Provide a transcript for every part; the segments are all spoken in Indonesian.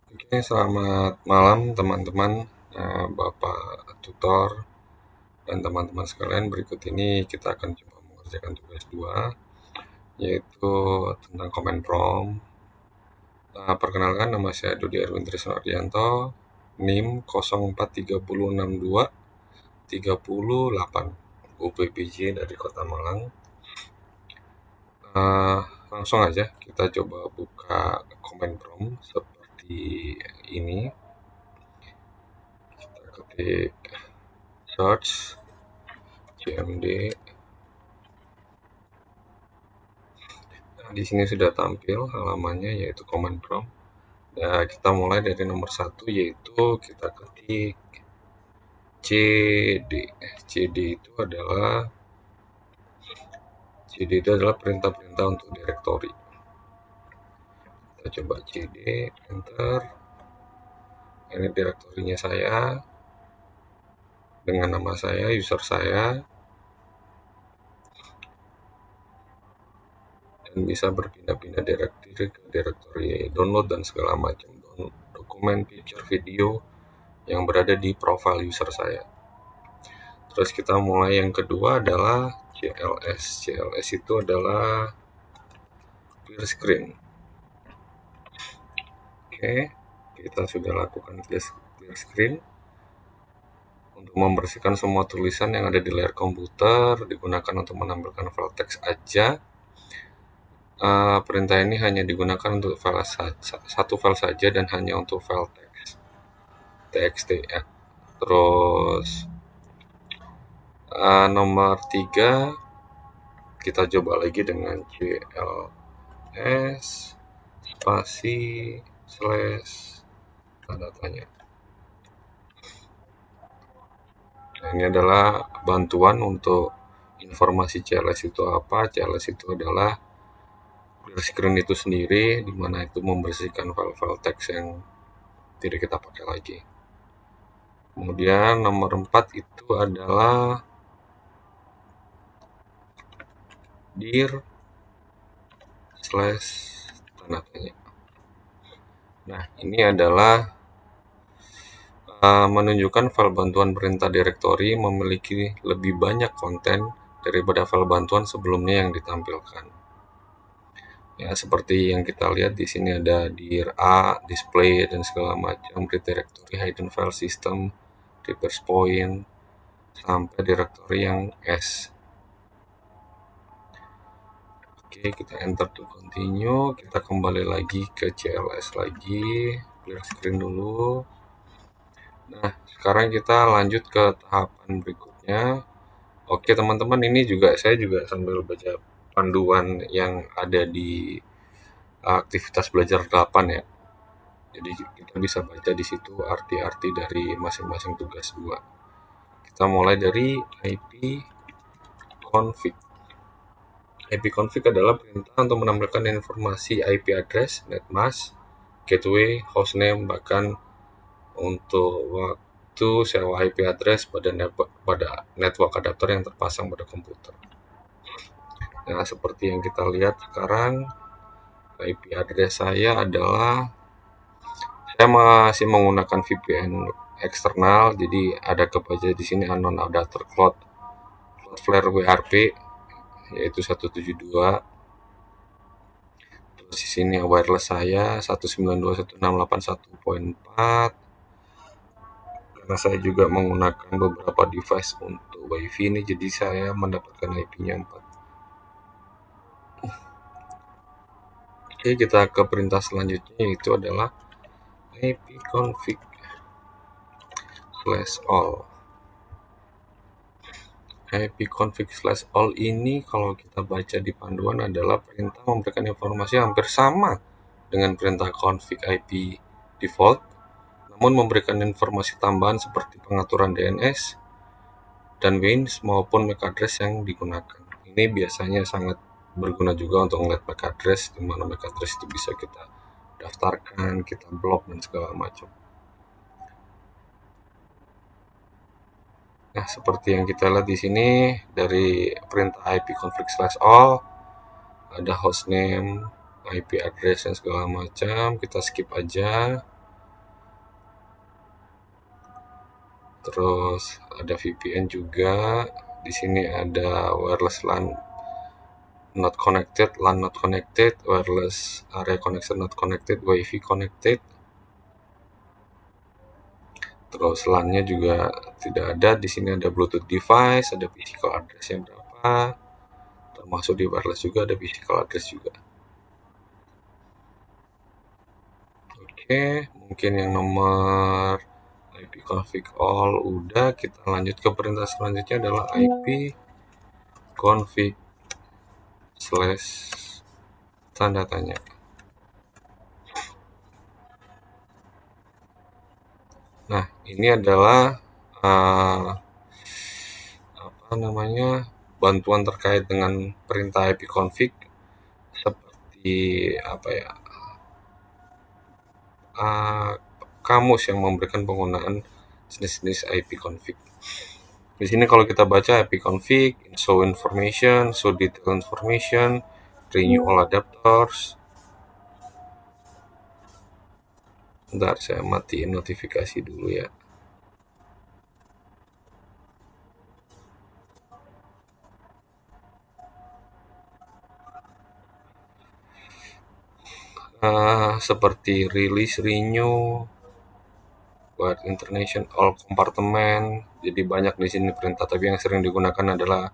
Oke, selamat malam teman-teman, Bapak tutor dan teman-teman sekalian. Berikut ini kita akan coba mengerjakan tugas 2, yaitu tentang command prompt. Perkenalkan, nama saya Dodi Erwin Trisnardianto, NIM 04306238, UPBJ dari Kota Malang. Langsung aja kita coba buka command prompt seperti ini. Kita ketik search cmd. Nah, di sini sudah tampil halamannya, yaitu command prompt. Nah, kita mulai dari nomor 1, yaitu kita ketik cd. cd itu adalah perintah-perintah untuk directory. Kita coba cd, enter. Ini direktorinya saya dengan nama saya, user saya, dan bisa berpindah-pindah direktory ke direktori download dan segala macam dokumen, picture, video yang berada di profile user saya. Terus kita mulai yang kedua adalah CLS. CLS itu adalah clear screen. Oke, kita sudah lakukan clear screen untuk membersihkan semua tulisan yang ada di layar komputer, digunakan untuk menampilkan file teks aja. Perintah ini hanya digunakan untuk satu file saja dan hanya untuk file teks txt ya. Terus nomor 3 kita coba lagi dengan cls spasi / tanda tanya. Nah, ini adalah bantuan untuk informasi CLS itu apa. CLS itu adalah clear screen itu sendiri, di mana itu membersihkan file-file teks yang tidak kita pakai lagi. Kemudian nomor 4 itu adalah dir / tanda tanya. Nah, ini adalah menunjukkan file bantuan perintah directory memiliki lebih banyak konten daripada file bantuan sebelumnya yang ditampilkan. Ya, seperti yang kita lihat di sini ada dir A, display dan segala macam, read directory, hidden file system, reverse point, sampai directory yang S. Oke, kita enter to continue. Kita kembali lagi ke CLS lagi, clear screen dulu. Nah, sekarang kita lanjut ke tahapan berikutnya. Oke, teman-teman, ini juga saya juga sambil baca panduan yang ada di aktivitas belajar 8 ya. Jadi kita bisa baca di situ arti-arti dari masing-masing tugas 2. Kita mulai dari IP config. IP config adalah perintah untuk menampilkan informasi IP address, netmask, gateway, hostname, bahkan untuk waktu sewa IP address pada network adapter yang terpasang pada komputer. Nah, seperti yang kita lihat sekarang, IP address saya adalah, saya masih menggunakan VPN eksternal, jadi ada kebaca di sini unknown adapter Cloudflare WRP, yaitu 172. Terus di sini wireless saya 192.168.1.4. Karena saya juga menggunakan beberapa device untuk WiFi ini, jadi saya mendapatkan IP-nya 4. Oke, kita ke perintah selanjutnya, yaitu adalah ipconfig/all. ipconfig/all ini kalau kita baca di panduan adalah perintah memberikan informasi hampir sama dengan perintah config IP default, namun memberikan informasi tambahan seperti pengaturan DNS dan WANs maupun MAC address yang digunakan. Ini biasanya sangat berguna juga untuk melihat MAC address, di mana MAC address itu bisa kita daftarkan, kita blok dan segala macam. Nah, seperti yang kita lihat di sini dari perintah ipconfig/all ada hostname, IP address dan segala macam. Kita skip aja. Terus ada VPN juga. Di sini ada wireless LAN not connected, LAN not connected, wireless area connection not connected, WiFi connected. Terus LAN-nya juga tidak ada. Di sini ada Bluetooth device, ada physical address-nya berapa. Termasuk di wireless juga ada physical address juga. Oke, mungkin yang nomor IP config all udah. Kita lanjut ke perintah selanjutnya adalah IP config / tanda tanya. Nah, ini adalah bantuan terkait dengan perintah IP config, seperti kamus yang memberikan penggunaan jenis-jenis IP config. Di sini kalau kita baca IP config, show information, show detail information, renew all adapters. Bentar, saya matiin notifikasi dulu ya. Seperti release, renew, buat international all compartment. Jadi banyak di sini perintah, tapi yang sering digunakan adalah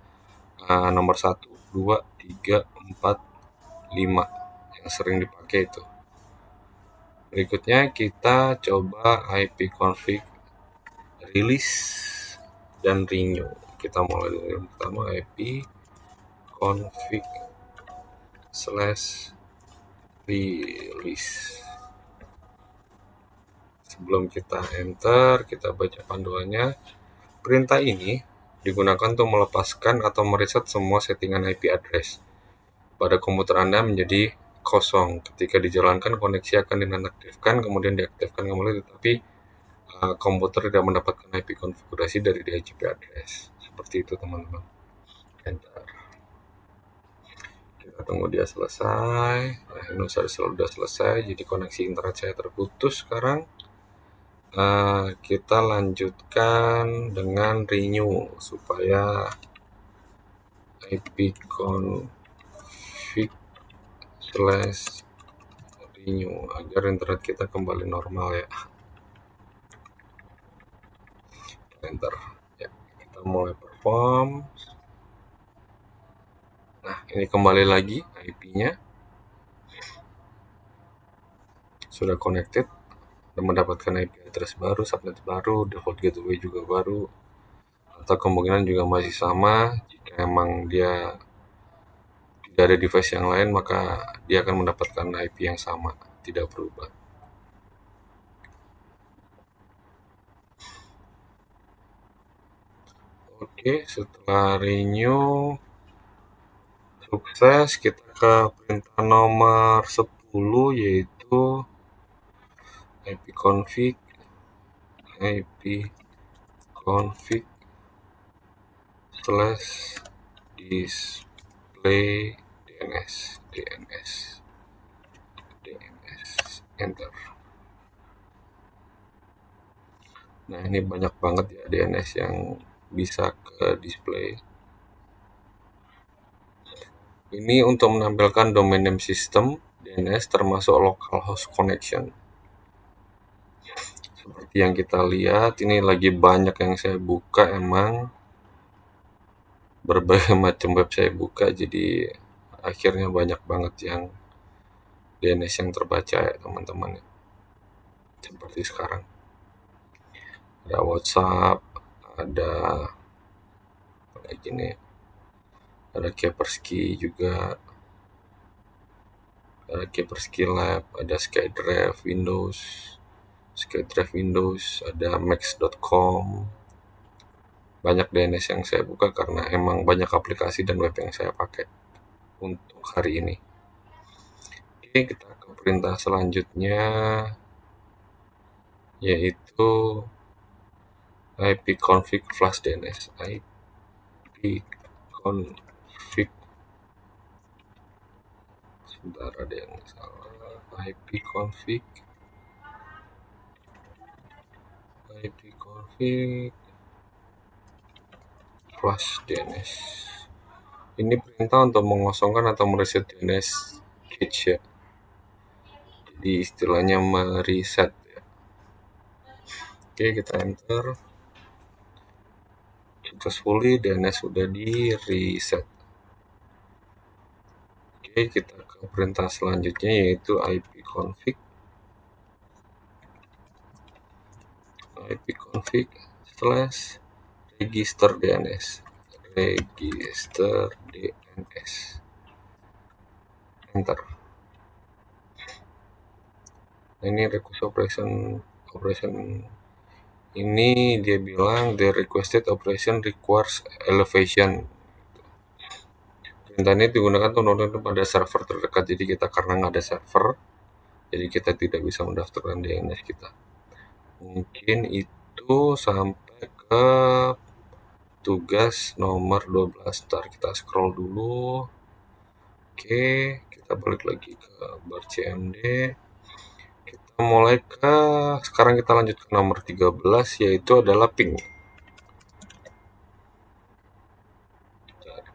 nomor 1, 2, 3, 4, 5 yang sering dipakai itu. Berikutnya kita coba IP config release dan renew. Kita mulai dari yang pertama, IP config / release. Sebelum kita enter, kita baca panduannya. Perintah ini digunakan untuk melepaskan atau mereset semua settingan IP address pada komputer Anda menjadi kosong. Ketika dijalankan, koneksi akan dinonaktifkan, kemudian diaktifkan kembali, tetapi komputer tidak mendapatkan IP konfigurasi dari DHCP address. Seperti itu, teman-teman. Enter. Kita tunggu dia selesai. Nah, ini sudah selesai, jadi koneksi internet saya terputus sekarang. Kita lanjutkan dengan renew supaya IP config / renew agar internet kita kembali normal ya. Enter ya, kita mulai perform. Nah, ini kembali lagi IP-nya sudah connected dan mendapatkan IP address baru, subnet baru, default gateway juga baru, atau kemungkinan juga masih sama. Jika emang dia tidak ada device yang lain, maka dia akan mendapatkan IP yang sama, tidak berubah. Oke, setelah renew sukses, kita ke perintah nomor 10, yaitu IP config / display DNS. Enter. Nah, ini banyak banget ya DNS yang bisa ke display. Ini untuk menampilkan domain name system DNS termasuk localhost connection. Seperti yang kita lihat, ini lagi banyak yang saya buka, emang berbagai macam web saya buka, jadi akhirnya banyak banget yang DNS yang terbaca ya teman-teman. Seperti sekarang ada WhatsApp, ada kayak gini, ada Kaspersky juga, ada Kaspersky Lab, ada SkyDrive Windows, ada Max.com. Banyak DNS yang saya buka karena emang banyak aplikasi dan web yang saya pakai untuk hari ini. Oke, kita ke perintah selanjutnya, yaitu IP config flash DNS. IP config, sebentar, ada yang salah. IP config ipconfig flush DNS. Ini perintah untuk mengosongkan atau mereset DNS cache ya. Jadi istilahnya mereset ya. Oke, kita enter. Successfully DNS sudah di reset. Oke, kita ke perintah selanjutnya yaitu ipconfig /register DNS. Enter. Nah, ini request operation ini dia bilang the requested operation requires elevation. Perintah ini digunakan untuk node pada server terdekat. Jadi kita karena nggak ada server, jadi kita tidak bisa mendaftarkan DNS kita. Mungkin itu sampai ke tugas nomor 12. Ntar kita scroll dulu. Oke, kita balik lagi ke bar CMD. Kita mulai ke, sekarang kita lanjut ke nomor 13, yaitu adalah ping.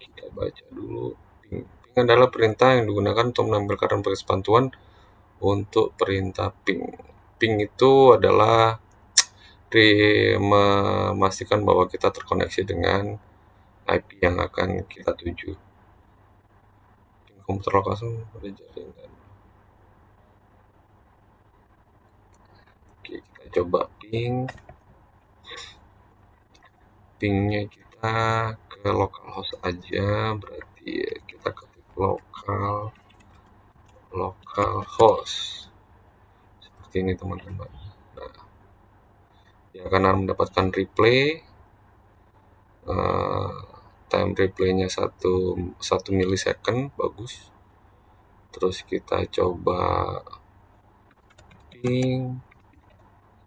Kita baca dulu. Ping adalah perintah yang digunakan untuk menampilkan baris bantuan untuk perintah ping. Ping itu adalah memastikan bahwa kita terkoneksi dengan IP yang akan kita tuju. Ping komputer lokal pada jaringan. Oke, kita coba ping. Pingnya kita ke localhost aja, berarti kita ketik localhost seperti ini teman-teman. Nah, dia akan mendapatkan replay. Time replaynya 1 milisecond, bagus. Terus kita coba ping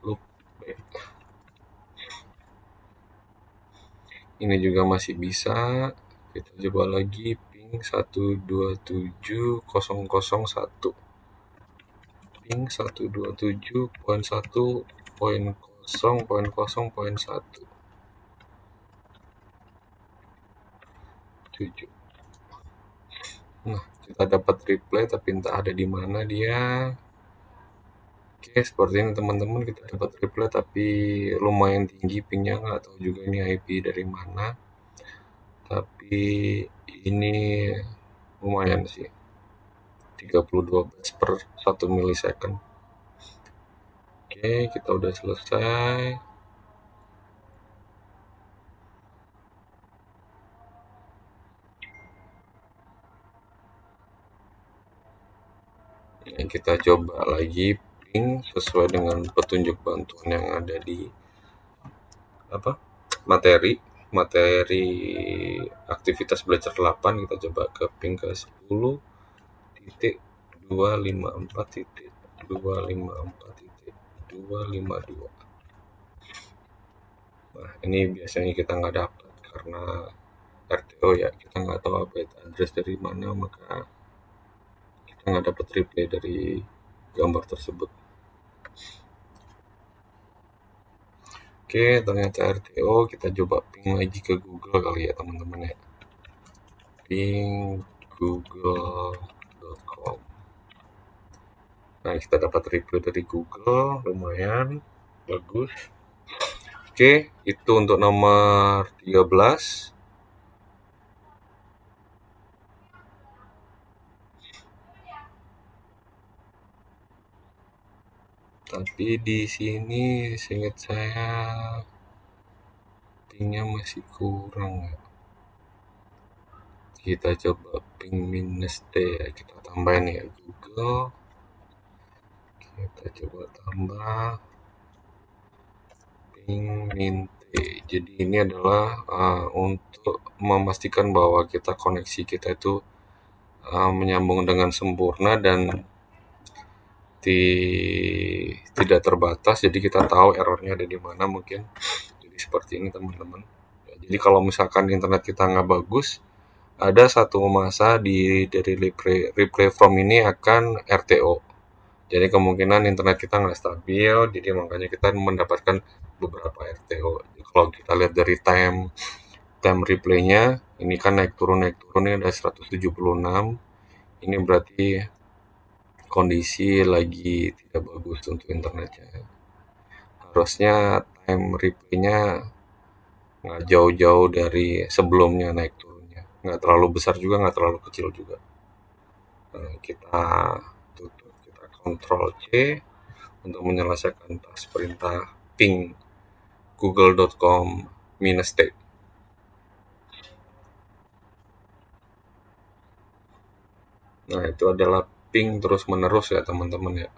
loopback. Ini juga masih bisa. Kita coba lagi ping 127.0.0.1. Ping 127.1.0.0.1. 7. Nah, kita dapat replay tapi entah ada di mana dia. Oke, seperti ini teman-teman, kita dapat replay tapi lumayan tinggi pingnya, nggak tahu juga ini IP dari mana. Tapi ini lumayan sih, 32 bits per 1 milisecond. Oke, kita udah selesai. Ini kita coba lagi ping sesuai dengan petunjuk bantuan yang ada di materi aktivitas belajar 8. Kita coba ke ping ke 10.254.254.252. Nah, ini biasanya kita nggak dapat karena RTO ya, kita nggak tahu IP address dari mana, maka kita nggak dapat replay dari gambar tersebut. Oke, ternyata RTO. Kita coba ping lagi ke Google kali ya teman-teman ya. Ping google.com. Nah, kita dapat replay dari Google, lumayan bagus. Oke, itu untuk nomor 13. Tapi di sini seingat saya pingnya masih kurang ya. Kita coba ping -t ya, kita tambahin ya Google. Kita coba tambah ping -t. Jadi ini adalah untuk memastikan bahwa koneksi kita itu menyambung dengan sempurna dan tidak terbatas. Jadi kita tahu errornya ada di mana mungkin. Jadi seperti ini teman-teman. Jadi kalau misalkan internet kita nggak bagus, ada satu masa dari replay from ini akan RTO. Jadi kemungkinan internet kita nggak stabil, jadi makanya kita mendapatkan beberapa RTO. Kalau kita lihat dari time replaynya, ini kan naik turun ini ada 176. Ini berarti kondisi lagi tidak bagus untuk internetnya. Harusnya time replaynya nggak jauh-jauh dari sebelumnya naik turunnya. Nggak terlalu besar juga, nggak terlalu kecil juga. Nah, kita tutup, kita Ctrl C untuk menyelesaikan tas perintah ping google.com -t. Nah, itu adalah ping terus menerus ya teman-teman ya.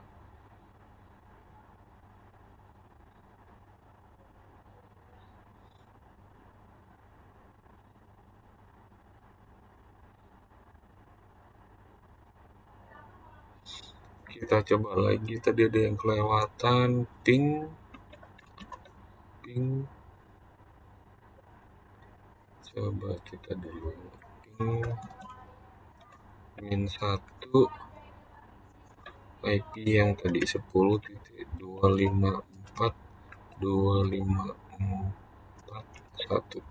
Kita coba lagi, tadi ada yang kelewatan. Ping coba kita dulu ping -1 IP yang tadi 10.254.254.1.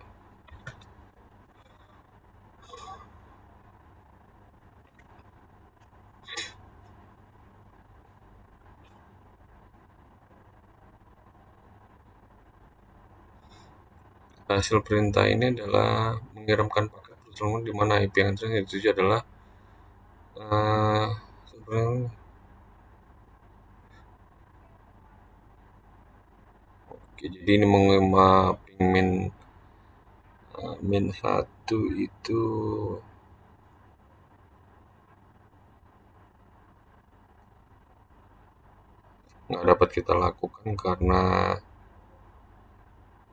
Hasil perintah ini adalah mengirimkan paket tersebut di mana IP yang dituju adalah sebenarnya. Oke, jadi ini ping -1 itu nggak dapat kita lakukan karena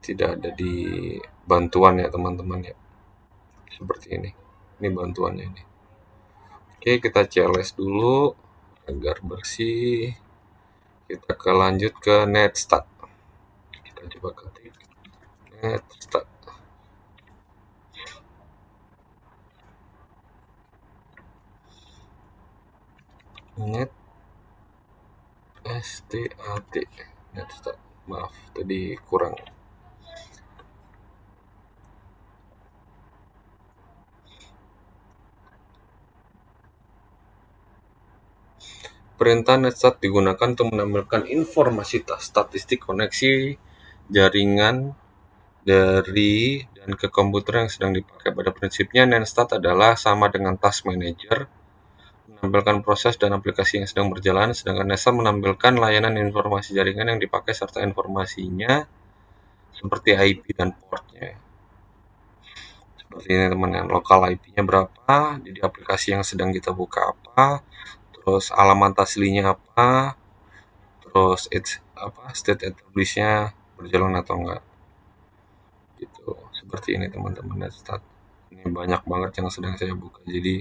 tidak ada di bantuan ya teman-teman ya, seperti ini bantuannya ini. Oke, kita CLS dulu agar bersih. Kita lanjut ke netstat. Kita coba ketik netstat. Net STAT netstat. Maaf, tadi kurang. Perintah netstat digunakan untuk menampilkan informasi statistik koneksi jaringan dari dan ke komputer yang sedang dipakai. Pada prinsipnya, netstat adalah sama dengan task manager, menampilkan proses dan aplikasi yang sedang berjalan, sedangkan netstat menampilkan layanan informasi jaringan yang dipakai serta informasinya seperti IP dan portnya. Seperti ini teman-teman, lokal IP-nya berapa, jadi aplikasi yang sedang kita buka apa, terus alamat aslinya apa, terus state establishnya berjalan atau enggak, gitu. Seperti ini teman-teman netstat. Ini banyak banget yang sedang saya buka, jadi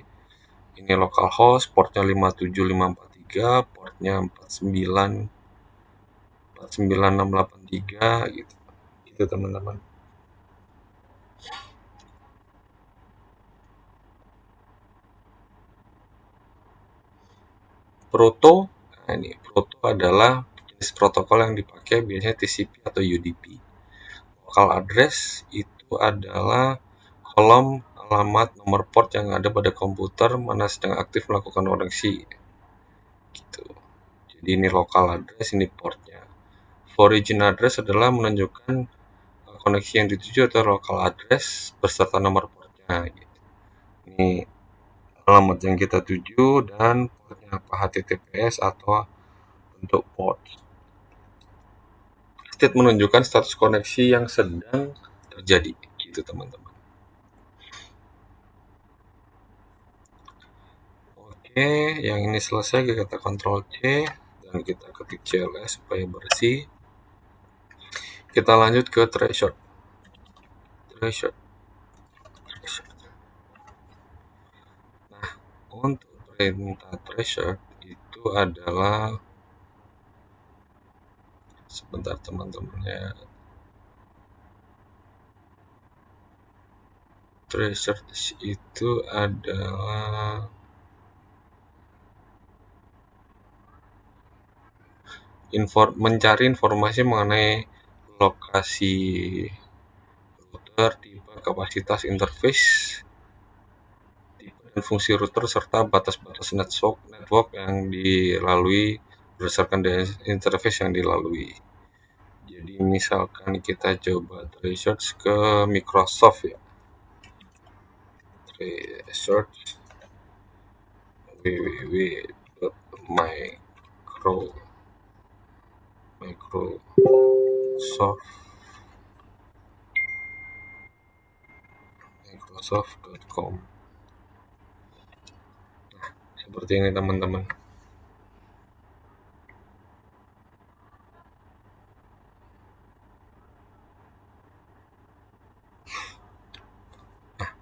ini localhost, portnya 57543, portnya 49683 gitu. Itu teman-teman. Proto, nah ini Proto adalah jenis protokol yang dipakai biasanya TCP atau UDP. Local address itu adalah kolom alamat nomor port yang ada pada komputer mana sedang aktif melakukan koneksi. Gitu. Jadi ini local address, ini portnya. Origin address adalah menunjukkan koneksi yang dituju atau local address beserta nomor portnya. Gitu. Ini alamat yang kita tuju dan portnya apa, HTTPS atau bentuk port. State menunjukkan status koneksi yang sedang terjadi. Gitu teman-teman. Oke, yang ini selesai, kita Ctrl C dan kita ketik CLS supaya bersih. Kita lanjut ke threshold. Nah, untuk perintah threshold itu adalah, sebentar teman-teman ya. Threshold itu adalah mencari informasi mengenai lokasi router, tipe, kapasitas interface, tipe dan fungsi router, serta batas-batas network yang dilalui berdasarkan dari interface yang dilalui. Jadi misalkan kita coba research ke Microsoft ya. Research www.microsoft.com. Seperti ini teman-teman.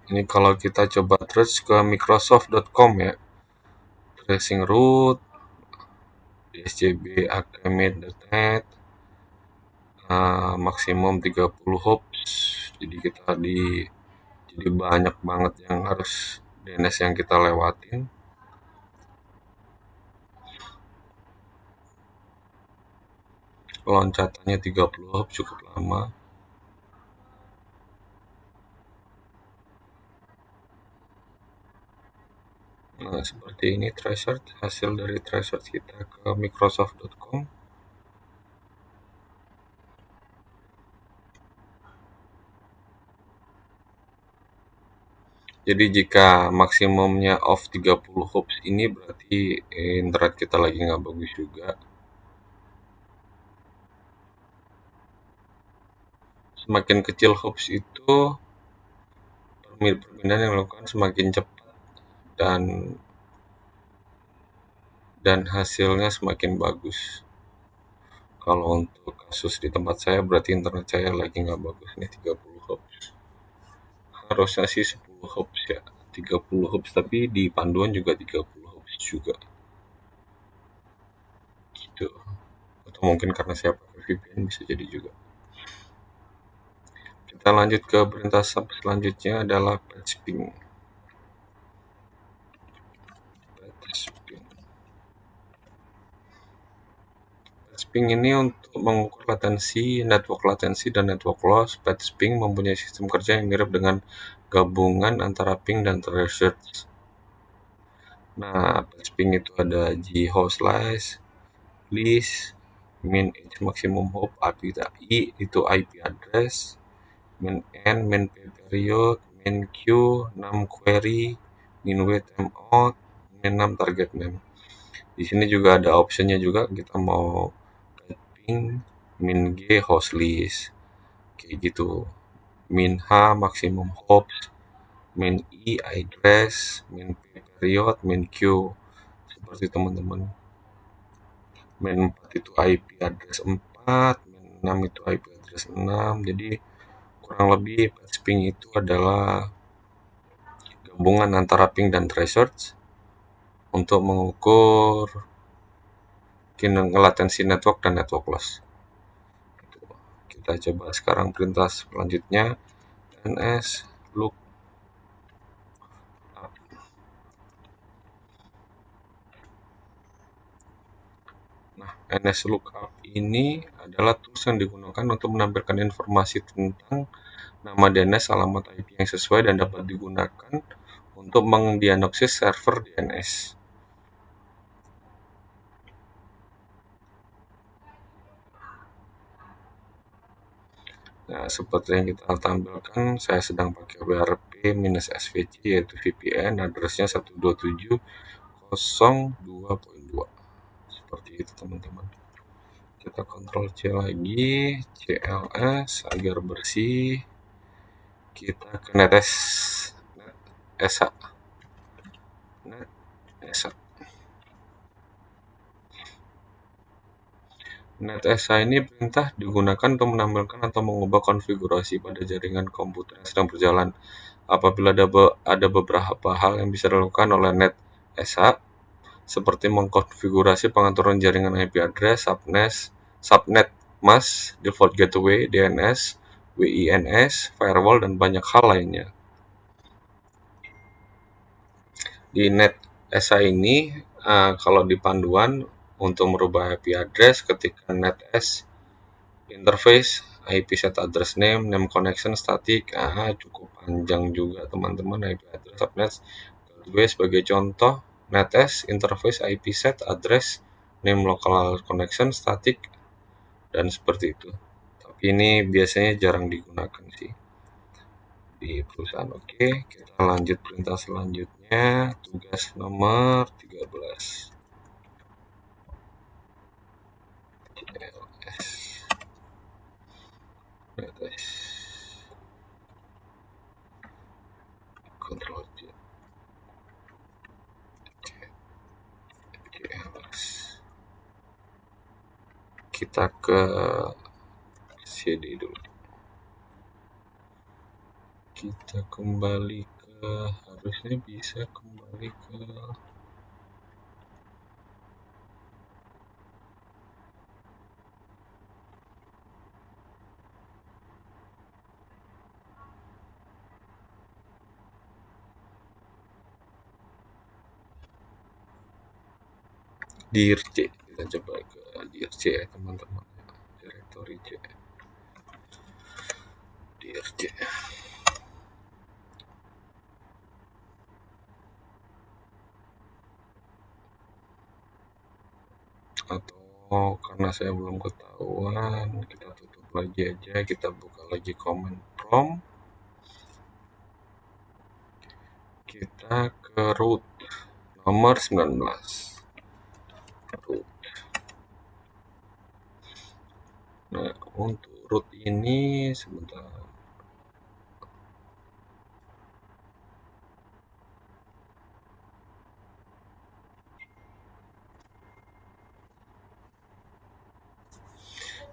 Ini kalau kita coba search ke microsoft.com ya, tracing root, dscb academy.net, maksimum 30 hops. Jadi jadi banyak banget yang harus DNS yang kita lewatin. Loncatannya 30 hops cukup lama. Nah, seperti ini hasil dari research kita ke microsoft.com. Jadi jika maksimumnya off 30 hops ini berarti internet kita lagi nggak bagus juga. Semakin kecil hops itu, perpindahan yang dilakukan semakin cepat dan hasilnya semakin bagus. Kalau untuk kasus di tempat saya berarti internet saya lagi nggak bagus nih, 30 hops. Harusnya sih 10 hops ya, 30 hops, tapi di panduan juga 30 hops juga. Gitu. Atau mungkin karena saya pakai VPN bisa jadi juga. Kita lanjut ke perintah selanjutnya adalah patch ping. Patch ping ini untuk mengukur network latensi dan network loss. Patch ping mempunyai sistem kerja yang mirip dengan gabungan antara ping dan research. Nah, patch ping itu ada host list, min maximum hop, I itu IP address, min n, min p period, min q, num query, min w timeout, min num target name. Di sini juga ada optionnya juga, kita mau ping, min g host list, kayak gitu. Min h maximum hops, min i address, min p period, min q, seperti teman-teman. Min 4 itu IP address 4, min 6 itu IP address 6. Jadi kurang lebih patch ping itu adalah gabungan antara ping dan research untuk mengukur latensi network dan network loss. Kita coba sekarang perintah selanjutnya, ns look. Nah, ns lookup ini adalah tools yang digunakan untuk menampilkan informasi tentang nama DNS, alamat IP yang sesuai, dan dapat digunakan untuk mendiagnosis server DNS. Nah, seperti yang kita tampilkan, saya sedang pakai WRP-SVC, yaitu VPN, addressnya 127.0.2.2. Seperti itu teman-teman. Kita Ctrl C lagi, CLS agar bersih. Kita ke NetESA. NetESA ini perintah digunakan untuk menampilkan atau mengubah konfigurasi pada jaringan komputer yang sedang berjalan. Apabila ada beberapa hal yang bisa dilakukan oleh NetESA, seperti mengkonfigurasi pengaturan jaringan IP address, subnet mask, default gateway, DNS, WINS, firewall, dan banyak hal lainnya. Di NetESA ini, kalau di panduan Untuk merubah IP address, ketikkan netes interface IP set address name connection static. Cukup panjang juga teman-teman, IP address subnet. Gue sebagai contoh, netes interface IP set address name local connection static, dan seperti itu. Tapi ini biasanya jarang digunakan sih di perusahaan. Oke, kita lanjut perintah selanjutnya, tugas nomor 13. Control J. Kita ke CD dulu. Kita kembali ke, harusnya bisa kembali ke dir C. Kita coba ke dir C ya teman-teman, directory C, dir C. Atau karena saya belum ketahuan, kita tutup lagi aja, kita buka lagi command prompt, kita ke root nomor 19. Root. Nah, untuk root ini sebentar.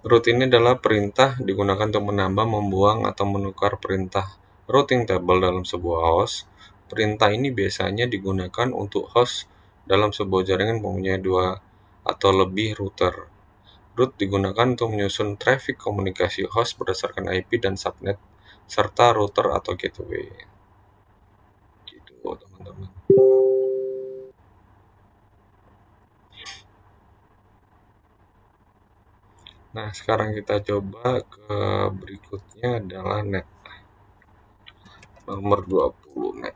Root ini adalah perintah digunakan untuk menambah, membuang, atau menukar perintah routing table dalam sebuah host. Perintah ini biasanya digunakan untuk host dalam sebuah jaringan mempunyai 2 atau lebih router. Root digunakan untuk menyusun traffic komunikasi host berdasarkan IP dan subnet, serta router atau gateway. Gitu, teman-teman. Nah, sekarang kita coba ke berikutnya adalah net. Nomor 20, net.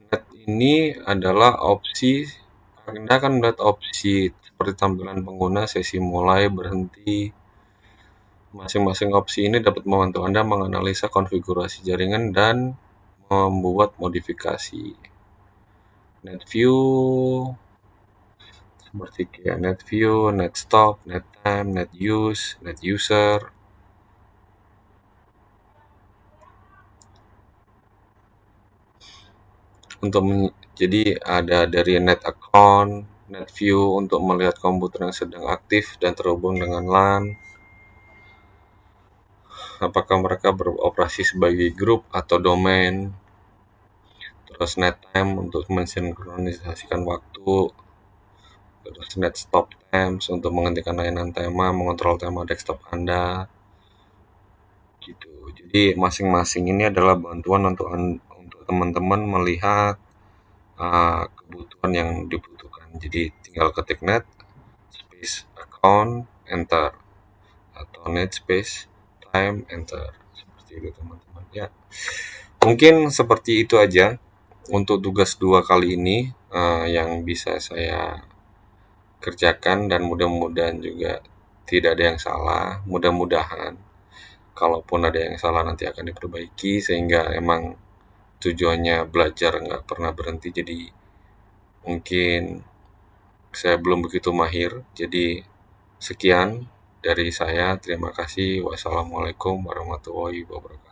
Net ini adalah opsi, Anda akan melihat opsi seperti tampilan pengguna, sesi mulai, berhenti. Masing-masing opsi ini dapat membantu Anda menganalisa konfigurasi jaringan dan membuat modifikasi. Net view seperti kayak net view, net stop, net time, net use, net user. Jadi ada dari net account, net view untuk melihat komputer yang sedang aktif dan terhubung dengan LAN. Apakah mereka beroperasi sebagai grup atau domain. Terus net time untuk mensinkronisasikan waktu. Terus net stop times untuk menghentikan layanan tema, mengontrol tema desktop Anda. Gitu. Jadi masing-masing ini adalah bantuan untuk teman-teman melihat kebutuhan yang dibutuhkan. Jadi tinggal ketik net space account enter, atau net space time enter, seperti itu teman-teman ya. Mungkin seperti itu aja untuk tugas 2 kali ini yang bisa saya kerjakan, dan mudah-mudahan juga tidak ada yang salah. Mudah-mudahan kalaupun ada yang salah nanti akan diperbaiki, sehingga emang tujuannya belajar nggak pernah berhenti. Jadi mungkin saya belum begitu mahir. Jadi sekian dari saya, terima kasih. Wassalamualaikum warahmatullahi wabarakatuh.